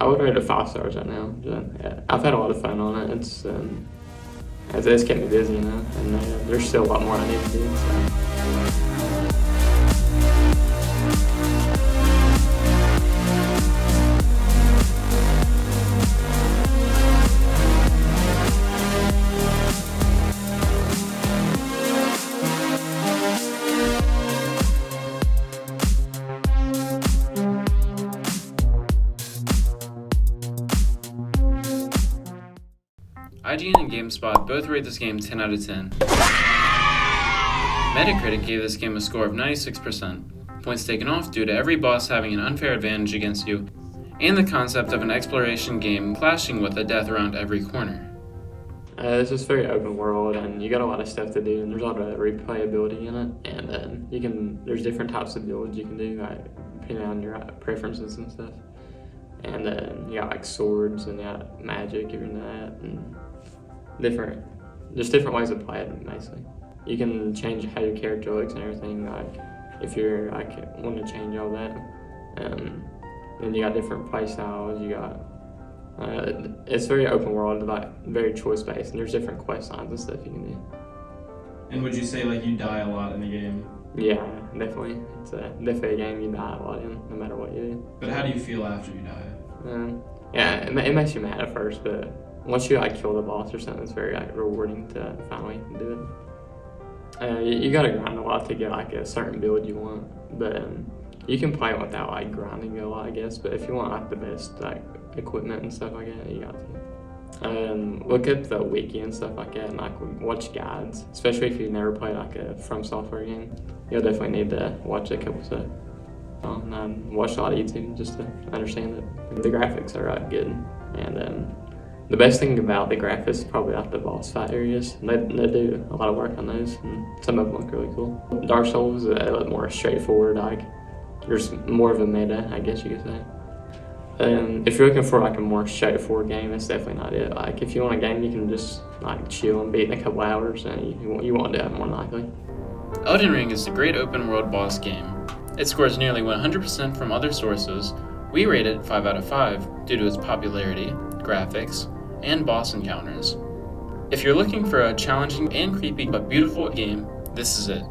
I would rate it 5 stars right now. Yeah, I've had a lot of fun on it. It's kept me busy, and there's still a lot more I need to do. So. IGN and GameSpot both rate this game 10 out of 10. Metacritic gave this game a score of 96%, points taken off due to every boss having an unfair advantage against you, and the concept of an exploration game clashing with a death around every corner. It's just very open world, and you got a lot of stuff to do, and there's a lot of replayability in it, and there's different types of builds you can do, depending on your preferences and stuff. And you got like swords and you got magic, if you're into that, and different ways to play it, basically. You can change how your character looks and everything, like if you're like want to change all that. Then you got different play styles. You got it's very open world, like very choice based, and there's different quest lines and stuff you can do. And would you say like you die a lot in the game? Yeah, definitely. It's definitely a game you die a lot in, no matter what you do. But how do you feel after you die? Yeah, it makes you mad at first, but once you like kill the boss or something, it's very like rewarding to finally do it. You gotta grind a lot to get like a certain build you want, but you can play it without like grinding a lot, I guess. But if you want like the best like equipment and stuff like that, you got to. Look at the wiki and stuff like that, and like watch guides, especially if you've never played like a From Software game. You'll definitely need to watch a couple stuff. And I watched a lot of YouTube just to understand it. The graphics are good, and the best thing about the graphics is probably like the boss fight areas. They do a lot of work on those, and some of them look really cool. Dark Souls a little more straightforward, like there's more of a meta, I guess you could say. If you're looking for like a more straightforward game, it's definitely not it. Like if you want a game you can just like chill and beat in a couple hours, and you won't do that more than likely. Elden Ring is a great open world boss game. It scores nearly 100% from other sources. We rate it 5 out of 5 due to its popularity, graphics, and boss encounters. If you're looking for a challenging and creepy but beautiful game, this is it.